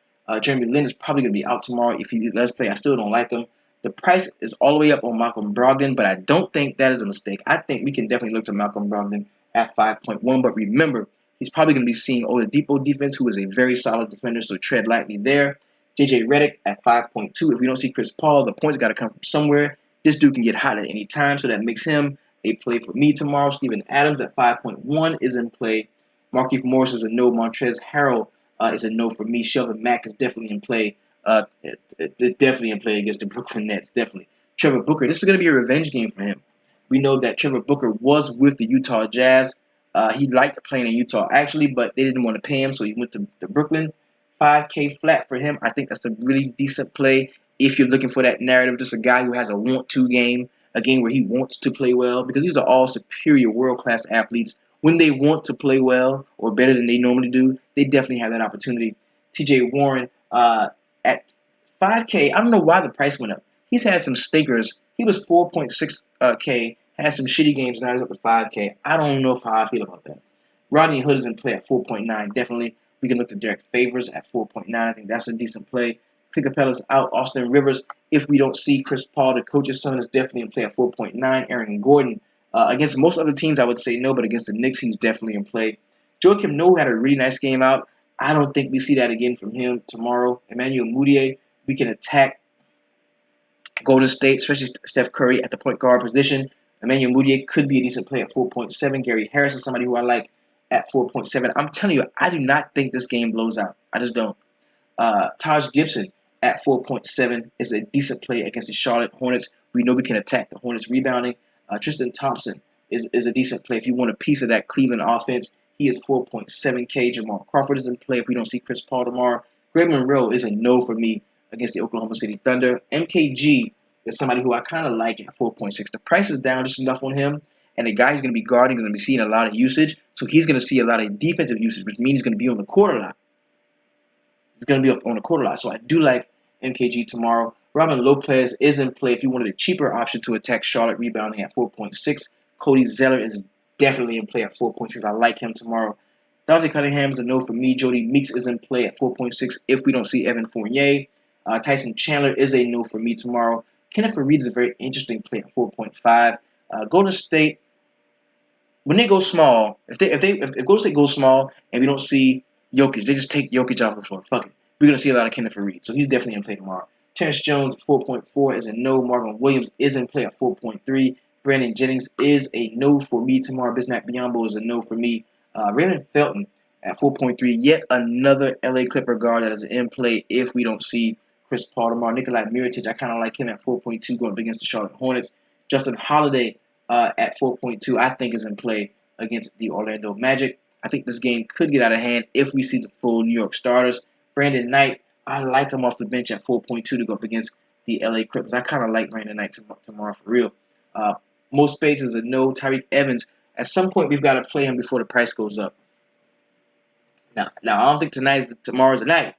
Jeremy Lin is probably going to be out tomorrow. If he does play, I still don't like him. The price is all the way up on Malcolm Brogdon, but I don't think that is a mistake. I think we can definitely look to Malcolm Brogdon at 5.1, but remember, he's probably going to be seeing Oladipo defense, who is a very solid defender, so tread lightly there. JJ Redick at 5.2. If we don't see Chris Paul, the points got to come from somewhere. This dude can get hot at any time, so that makes him a play for me tomorrow. Steven Adams at 5.1 is in play. Markieff Morris is a no. Montrezl Harrell is a no for me. Shelvin Mack is definitely in play. It's definitely in play against the Brooklyn Nets. Definitely. Trevor Booker. This is going to be a revenge game for him. We know that Trevor Booker was with the Utah Jazz. He liked playing in Utah, actually, but they didn't want to pay him, so he went to Brooklyn. 5K flat for him. I think that's a really decent play if you're looking for that narrative. Just a guy who has a want-to game, a game where he wants to play well, because these are all superior world-class athletes. When they want to play well or better than they normally do, they definitely have that opportunity. TJ Warren at 5K. I don't know why the price went up. He's had some stinkers. He was 4.6K, had some shitty games, now he's up to 5K. I don't know how I feel about that. Rodney Hood is in play at 4.9. Definitely, we can look to Derek Favors at 4.9. I think that's a decent play. Clint Capella's out. Austin Rivers, if we don't see Chris Paul, the coach's son, is definitely in play at 4.9. Aaron Gordon, against most other teams, I would say no, but against the Knicks, he's definitely in play. Joakim Noah had a really nice game out. I don't think we see that again from him tomorrow. Emmanuel Mudiay, we can attack Golden State, especially Steph Curry at the point guard position. Emmanuel Mudiay could be a decent play at 4.7. Gary Harris is somebody who I like at 4.7. I'm telling you, I do not think this game blows out. I just don't. Taj Gibson at 4.7 is a decent play against the Charlotte Hornets. We know we can attack the Hornets rebounding. Tristan Thompson is a decent play. If you want a piece of that Cleveland offense, he is 4.7K. Jamal Crawford is in play if we don't see Chris Paul tomorrow. Greg Monroe is a no for me against the Oklahoma City Thunder. MKG is somebody who I kind of like at 4.6. The price is down just enough on him, and the guy he's going to be guarding is going to be seeing a lot of usage, so he's going to see a lot of defensive usage, which means he's going to be on the court a lot. He's going to be on the court a lot, so I do like MKG tomorrow. Robin Lopez is in play if you wanted a cheaper option to attack Charlotte rebounding at 4.6. Cody Zeller is definitely in play at 4.6. I like him tomorrow. Dante Cunningham is a no for me. Jody Meeks is in play at 4.6 if we don't see Evan Fournier. Tyson Chandler is a no for me tomorrow. Kenneth Faried is a very interesting play at 4.5. Golden State, when they go small, if Golden State goes small and we don't see Jokic, they just take Jokic off the floor. Fuck it. We're going to see a lot of Kenneth Faried. So he's definitely in play tomorrow. Terrence Jones at 4.4 is a no. Marvin Williams is in play at 4.3. Brandon Jennings is a no for me tomorrow. Bismack Biyombo is a no for me. Raymond Felton at 4.3. Yet another LA Clipper guard that is in play if we don't see Chris Paul tomorrow. Nikolai Mirotic, I kind of like him at 4.2 going up against the Charlotte Hornets. Justin Holiday at 4.2, I think is in play against the Orlando Magic. I think this game could get out of hand if we see the full New York starters. Brandon Knight, I like him off the bench at 4.2 to go up against the LA Clippers. I kind of like Brandon Knight tomorrow for real. Most spades is a no. Tyreek Evans, at some point we've got to play him before the price goes up. Now I don't think tomorrow's the night,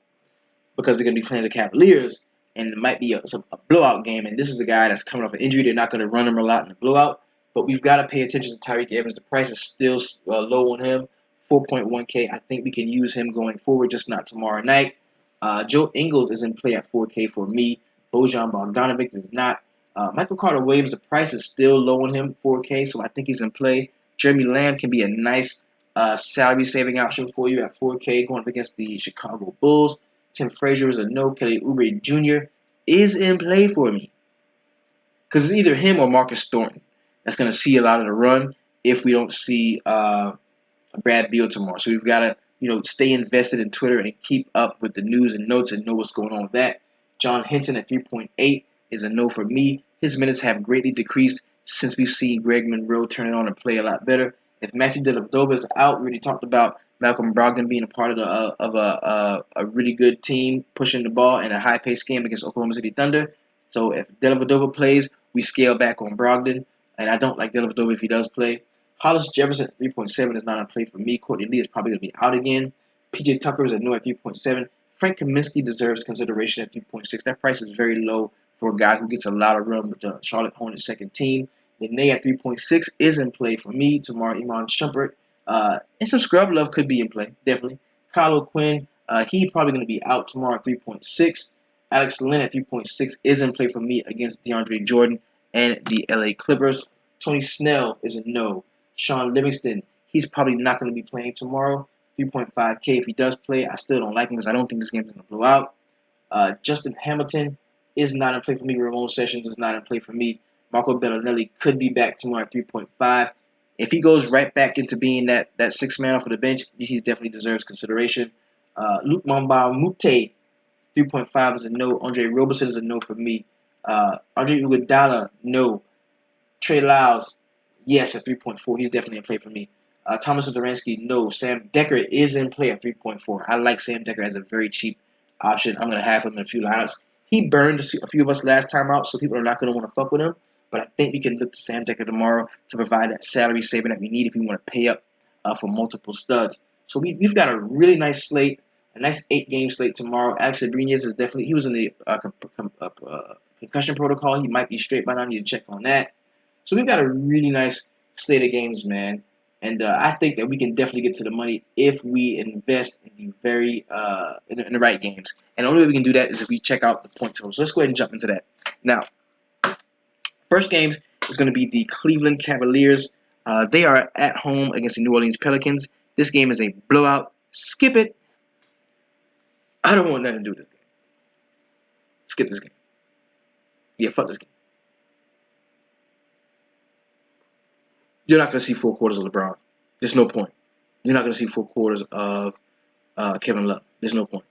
because they're going to be playing the Cavaliers, and it might be a blowout game, and this is a guy that's coming off an injury. They're not going to run him a lot in the blowout, but we've got to pay attention to Tyreek Evans. The price is still low on him, 4.1K. I think we can use him going forward, just not tomorrow night. Joe Ingles is in play at 4K for me. Bojan Bogdanovic is not. Michael Carter Williams, the price is still low on him, 4K, so I think he's in play. Jeremy Lamb can be a nice salary saving option for you at 4K going up against the Chicago Bulls. Tim Frazier is a no. Kelly Oubre Jr. is in play for me because it's either him or Marcus Thornton that's going to see a lot of the run if we don't see Brad Beal tomorrow. So we've got to, stay invested in Twitter and keep up with the news and notes and know what's going on with that. John Henson at 3.8 is a no for me. His minutes have greatly decreased since we've seen Greg Monroe turn it on and play a lot better. If Matthew Dellavedova is out, we already talked about Malcolm Brogdon being a part of a really good team pushing the ball in a high-paced game against Oklahoma City Thunder. So if Dellavedova plays, we scale back on Brogdon, and I don't like Dellavedova if he does play. Hollis Jefferson at 3.7 is not in play for me. Courtney Lee is probably going to be out again. PJ Tucker is a no at 3.7. Frank Kaminsky deserves consideration at 3.6. That price is very low for a guy who gets a lot of run with the Charlotte Hornets second team. Nene at 3.6 is in play for me tomorrow. Iman Shumpert and some scrub love could be in play, definitely. Kyle O'Quinn, he probably going to be out tomorrow at 3.6. Alex Lynn at 3.6 is in play for me against DeAndre Jordan and the LA Clippers. Tony Snell is a no. Sean Livingston, he's probably not going to be playing tomorrow. 3.5K if he does play. I still don't like him because I don't think this game is going to blow out. Justin Hamilton is not in play for me. Ramon Sessions is not in play for me. Marco Bellinelli could be back tomorrow at 3.5. If he goes right back into being that sixth man off of the bench, he definitely deserves consideration. Luke Mambamute, 3.5 is a no. Andre Roberson is a no for me. Andre Iguodala, no. Trey Lyles, yes, at 3.4. He's definitely in play for me. Thomas Doransky, no. Sam Decker is in play at 3.4. I like Sam Decker as a very cheap option. I'm going to have him in a few lineups. He burned a few of us last time out, so people are not going to want to fuck with him. But I think we can look to Sam Decker tomorrow to provide that salary saving that we need if we want to pay up for multiple studs. So we've got a really nice slate, a nice 8-game slate tomorrow. Alex Abrines is definitely, he was in the concussion protocol. He might be straight by now. I need to check on that. So we've got a really nice slate of games, man. And I think that we can definitely get to the money if we invest in the very in the right games. And the only way we can do that is if we check out the point totals. So let's go ahead and jump into that. Now, first game is going to be the Cleveland Cavaliers. They are at home against the New Orleans Pelicans. This game is a blowout. Skip it. I don't want nothing to do with this game. Skip this game. Yeah, fuck this game. You're not going to see 4 quarters of LeBron. There's no point. You're not going to see 4 quarters of Kevin Love. There's no point.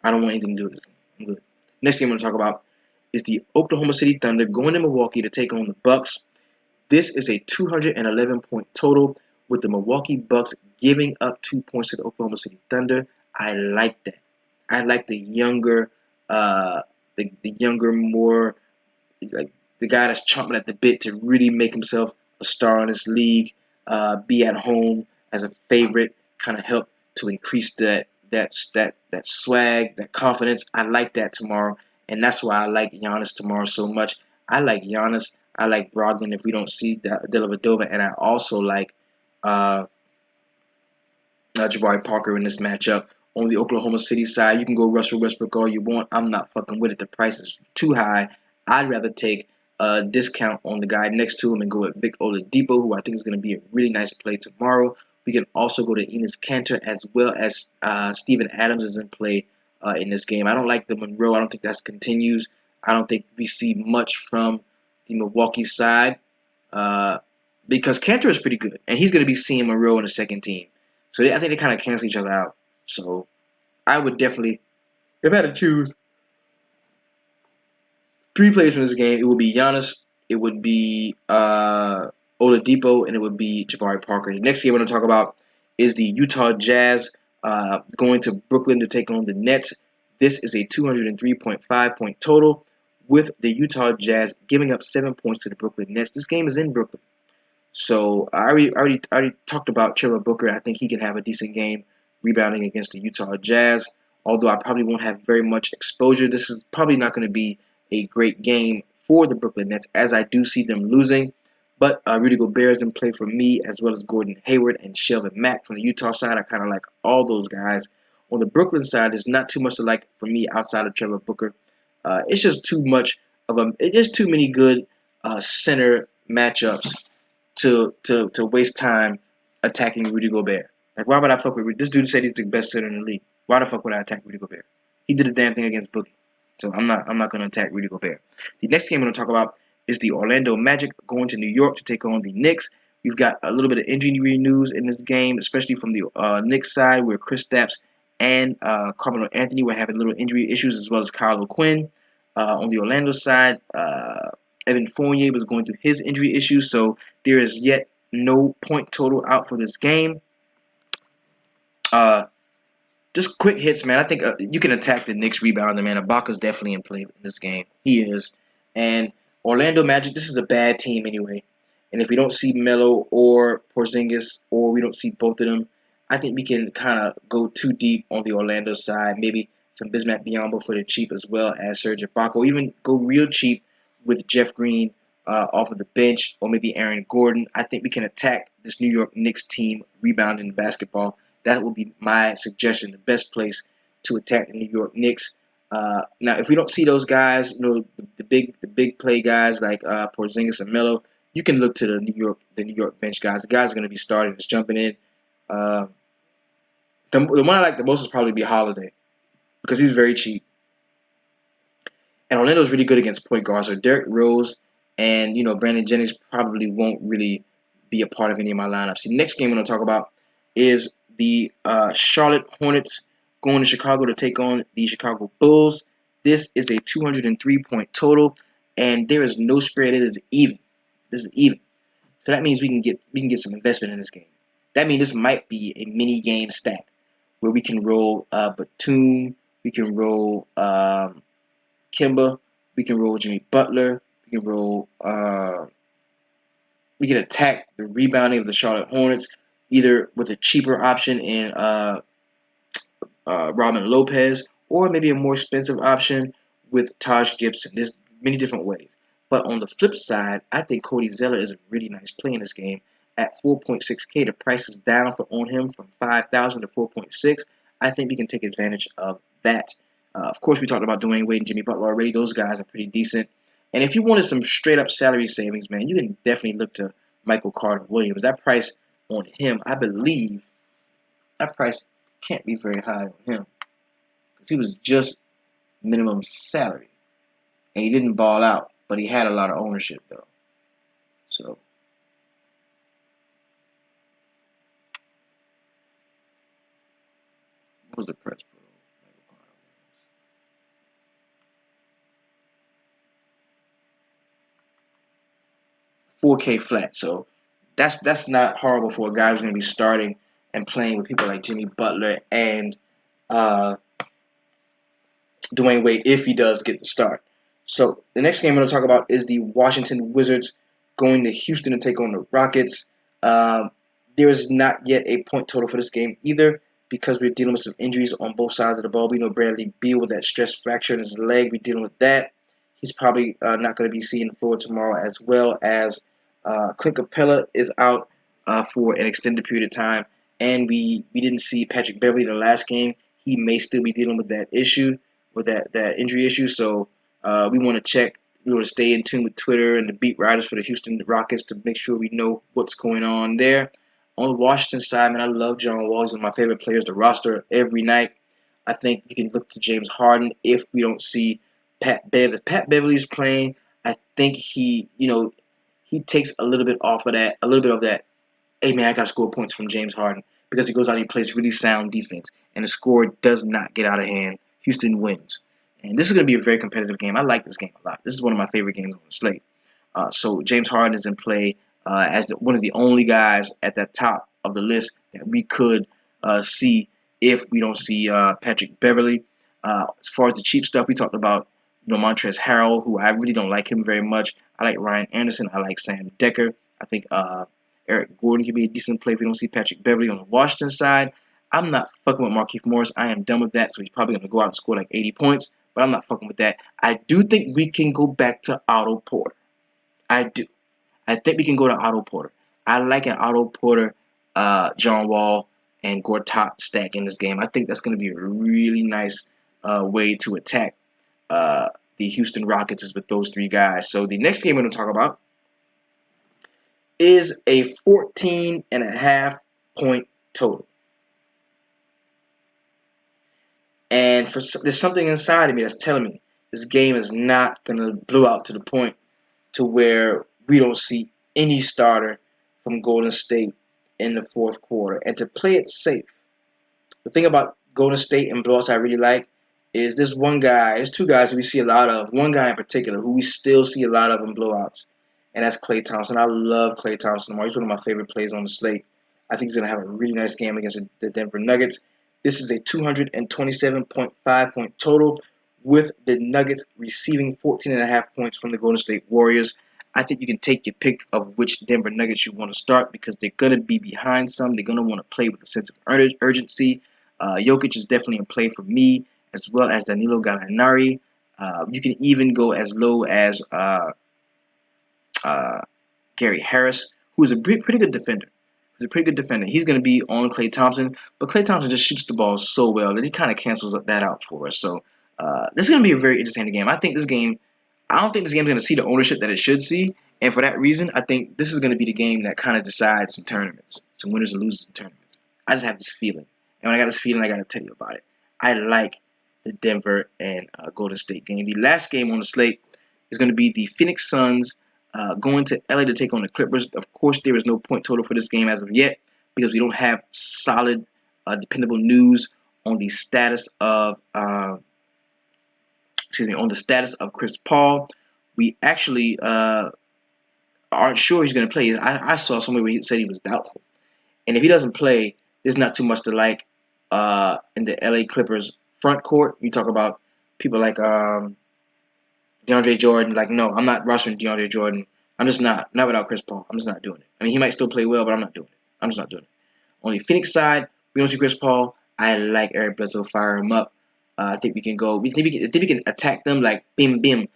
I don't want anything to do with this game. I'm good. Next game I'm going to talk about is the Oklahoma City Thunder going to Milwaukee to take on the Bucks. This is a 211-point total with the Milwaukee Bucks giving up 2 points to the Oklahoma City Thunder. I like that. I like the younger, more like the guy that's chomping at the bit to really make himself a star in this league, be at home as a favorite, kind of help to increase that swag, that confidence. I like that tomorrow, and that's why I like Giannis tomorrow so much. I like Giannis. I like Brogdon if we don't see Dellavedova, and I also like Jabari Parker in this matchup. On the Oklahoma City side, you can go Russell Westbrook all you want. I'm not fucking with it. The price is too high. I'd rather take a discount on the guy next to him and go with Vic Oladipo, who I think is going to be a really nice play tomorrow. We can also go to Enes Kanter as well as Steven Adams is in play in this game. I don't like the Monroe. I don't think that continues. I don't think we see much from the Milwaukee side because Kanter is pretty good, and he's going to be seeing Monroe in the second team. So I think they kind of cancel each other out. So I would definitely, if I had to choose 3 players from this game, it would be Giannis, it would be Oladipo, and it would be Jabari Parker. The next game I'm going to talk about is the Utah Jazz going to Brooklyn to take on the Nets. This is a 203.5-point total with the Utah Jazz giving up 7 points to the Brooklyn Nets. This game is in Brooklyn. So I already talked about Trevor Booker. I think he can have a decent game rebounding against the Utah Jazz. Although I probably won't have very much exposure. This is probably not going to be a great game for the Brooklyn Nets, as I do see them losing. But Rudy Gobert is in play for me, as well as Gordon Hayward and Shelvin Mack. From the Utah side, I kind of like all those guys. On the Brooklyn side, there's not too much to like for me outside of Trevor Booker. It's just too much it is too many good center matchups to waste time attacking Rudy Gobert. Like, why would I fuck with Rudy? This dude said he's the best center in the league. Why the fuck would I attack Rudy Gobert? He did a damn thing against Boogie. So I'm not gonna attack Rudy Gobert. The next game I'm gonna talk about is the Orlando Magic going to New York to take on the Knicks. We've got a little bit of injury news in this game, especially from the Knicks side, where Chris Stapps and Carmelo Anthony were having little injury issues, as well as Kyle O'Quinn. On the Orlando side, Evan Fournier was going through his injury issues, so there is yet no point total out for this game. Uh, just quick hits, man. I think you can attack the Knicks rebounder, man. Ibaka's definitely in play in this game. He is. And Orlando Magic, this is a bad team anyway. And if we don't see Melo or Porzingis, or we don't see both of them, I think we can kind of go too deep on the Orlando side. Maybe some Bismack Biyombo for the cheap, as well as Serge Ibaka. Or even go real cheap with Jeff Green off of the bench, or maybe Aaron Gordon. I think we can attack this New York Knicks team rebounding basketball. That would be my suggestion, the best place to attack the New York Knicks. Now, if we don't see those guys, the big play guys like Porzingis and Melo, you can look to the New York bench guys. The guys are going to be starting, just jumping in. The one I like the most is probably be Holiday, because he's very cheap. And Orlando's really good against point guards. So Derrick Rose and Brandon Jennings probably won't really be a part of any of my lineups. The next game I'm going to talk about is the Charlotte Hornets going to Chicago to take on the Chicago Bulls. This is a 203-point total, and there is no spread. It is even. This is even. So that means we can get some investment in this game. That means this might be a mini game stack where we can roll Batum, we can roll Kimba, we can roll Jimmy Butler, we can roll we can attack the rebounding of the Charlotte Hornets either with a cheaper option in Robin Lopez, or maybe a more expensive option with Taj Gibson. There's many different ways. But on the flip side, I think Cody Zeller is a really nice play in this game. At 4.6K, the price is down on him from 5,000 to 4.6. I think we can take advantage of that. Of course, we talked about Dwayne Wade and Jimmy Butler already. Those guys are pretty decent. And if you wanted some straight-up salary savings, man, you can definitely look to Michael Carter Williams. That price on him, I believe, that price can't be very high on him, because he was just minimum salary, and he didn't ball out, but he had a lot of ownership, though. So what was the price for Michael Carter Williams? 4K flat. So that's not horrible for a guy who's going to be starting and playing with people like Jimmy Butler and uh, Dwayne Wade, if he does get the start. So the next game I'm going to talk about is the Washington Wizards going to Houston to take on the Rockets. Um, there is not yet a point total for this game either, because we're dealing with some injuries on both sides of the ball. We know Bradley Beal with that stress fracture in his leg. We're dealing with that. He's probably not going to be seeing the floor tomorrow, as well as Clint Capella is out for an extended period of time. And we didn't see Patrick Beverley in the last game. He may still be dealing with that issue, with that injury issue. So we want to check. We want to stay in tune with Twitter and the beat writers for the Houston Rockets to make sure we know what's going on there. On the Washington side, man, I love John Wall. He's one of my favorite players to roster every night. I think you can look to James Harden if we don't see Pat Bev. If Pat Beverly's playing, I think he takes a little bit off of that, a little bit of that, hey man, I gotta score points from James Harden, because he goes out and he plays really sound defense, and the score does not get out of hand. Houston wins. And this is going to be a very competitive game. I like this game a lot. This is one of my favorite games on the slate. So James Harden is in play as one of the only guys at the top of the list that we could see if we don't see Patrick Beverley. As far as the cheap stuff, we talked about Montrezl Harrell, who I really don't like him very much. I like Ryan Anderson. I like Sam Decker. I think Eric Gordon can be a decent play if we don't see Patrick Beverley. On the Washington side, I'm not fucking with Markieff Morris. I am done with that, so he's probably going to go out and score like 80 points, but I'm not fucking with that. I do think we can go back to Otto Porter. I do. I think we can go to Otto Porter. I like an Otto Porter, John Wall, and Gortat stack in this game. I think that's going to be a really nice way to attack the Houston Rockets is with those three guys. So the next game we're going to talk about is a 14.5 point total. And there's something inside of me that's telling me this game is not going to blow out to the point to where we don't see any starter from Golden State in the fourth quarter. And to play it safe, the thing about Golden State and blowouts I really like is this one guy, there's two guys that we see a lot of, one guy in particular who we still see a lot of in blowouts, and that's Klay Thompson. I love Klay Thompson. He's one of my favorite players on the slate. I think he's going to have a really nice game against the Denver Nuggets. This is a 227.5 point total with the Nuggets receiving 14.5 points from the Golden State Warriors. I think you can take your pick of which Denver Nuggets you want to start because they're going to be behind some. They're going to want to play with a sense of urgency. Jokic is definitely in play for me, as well as Danilo Gallinari. You can even go as low as Gary Harris, who is a pretty good defender. He's a pretty good defender. He's going to be on Klay Thompson, but Klay Thompson just shoots the ball so well that he kind of cancels that out for us. So this is going to be a very entertaining game. I don't think this game is going to see the ownership that it should see, and for that reason, I think this is going to be the game that kind of decides some tournaments, some winners and losers in tournaments. I just have this feeling, and when I got this feeling, I got to tell you about it. I like the Denver and Golden State game. The last game on the slate is going to be the Phoenix Suns going to LA to take on the Clippers. Of course, there is no point total for this game as of yet because we don't have solid, dependable news on the status of Chris Paul. We actually aren't sure he's going to play. I saw somewhere where he said he was doubtful, and if he doesn't play, there's not too much to like in the LA Clippers front court. You talk about people like DeAndre Jordan. Like, no, I'm not rushing DeAndre Jordan. I'm just not without Chris Paul. I'm just not doing it. I mean, he might still play well, but I'm not doing it. I'm just not doing it. On the Phoenix side, we don't see Chris Paul. I like Eric Bledsoe. Fire him up. I think we can go. I think we can attack them like bim bim,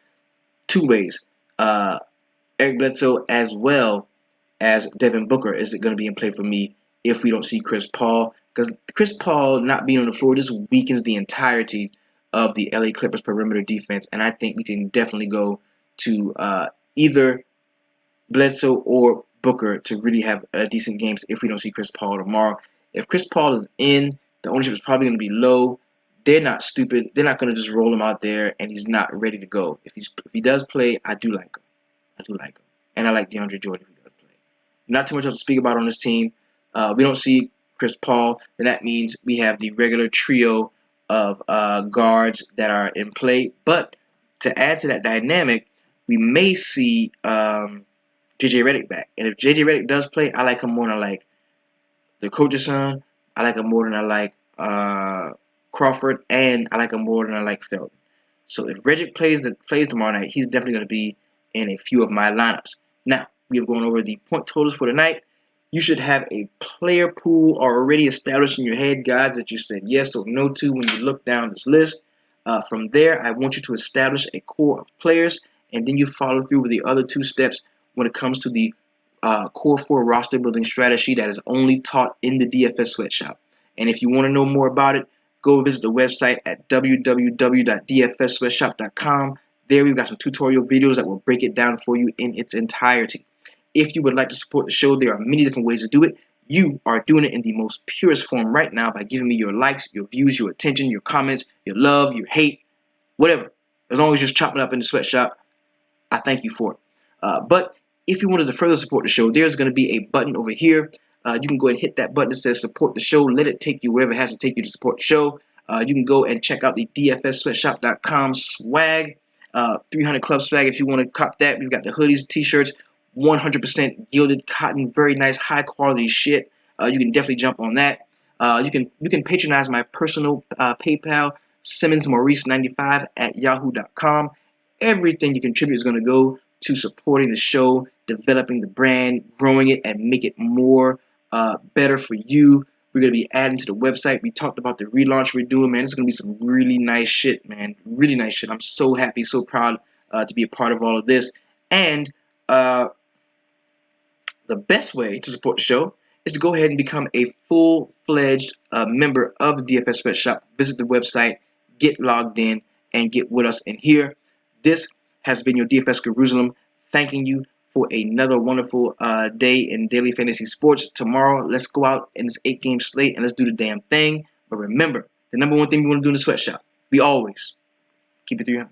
two ways. Eric Bledsoe as well as Devin Booker is going to be in play for me if we don't see Chris Paul, because Chris Paul not being on the floor just weakens the entirety of the LA Clippers perimeter defense, and I think we can definitely go to either Bledsoe or Booker to really have decent games if we don't see Chris Paul tomorrow. If Chris Paul is in, the ownership is probably going to be low. They're not stupid. They're not going to just roll him out there and he's not ready to go. If he does play, I do like him. And I like DeAndre Jordan if he does play. Not too much else to speak about on this team. We don't see Chris Paul, then that means we have the regular trio of guards that are in play. But to add to that dynamic, we may see J.J. Redick back. And if J.J. Redick does play, I like him more than I like the coach's son. I like him more than I like Crawford, and I like him more than I like Felton. So if Redick plays tomorrow night, he's definitely going to be in a few of my lineups. Now, we have gone over the point totals for tonight. You should have a player pool already established in your head, guys, that you said yes or no to when you look down this list. From there, I want you to establish a core of players, and then you follow through with the other two steps when it comes to the Core 4 roster building strategy that is only taught in the DFS Sweatshop. And if you want to know more about it, go visit the website at www.dfssweatshop.com. There we've got some tutorial videos that will break it down for you in its entirety. If you would like to support the show, there are many different ways to do it. You are doing it in the most purest form right now by giving me your likes, your views, your attention, your comments, your love, your hate, whatever. As long as you're just chopping up in the sweatshop, I thank you for it. But if you wanted to further support the show, there's going to be a button over here. You can go and hit that button that says support the show. Let it take you wherever it has to take you to support the show. You can go and check out the dfssweatshop.com swag. 300 Club swag if you want to cop that. We've got the hoodies, t-shirts, 100% gilded cotton, very nice, high quality shit. You can definitely jump on that. You can patronize my personal PayPal, SimmonsMaurice95 at yahoo.com. Everything you contribute is going to go to supporting the show, developing the brand, growing it, and make it more better for you. We're going to be adding to the website. We talked about the relaunch we're doing, man. It's going to be some really nice shit, man. Really nice shit. I'm so happy, so proud to be a part of all of this. And the best way to support the show is to go ahead and become a full-fledged member of the DFS Sweatshop. Visit the website, get logged in, and get with us in here. This has been your DFS Jerusalem, thanking you for another wonderful day in daily fantasy sports. Tomorrow, let's go out in this 8-game slate and let's do the damn thing. But remember, the number one thing we want to do in the sweatshop, we always keep it 300.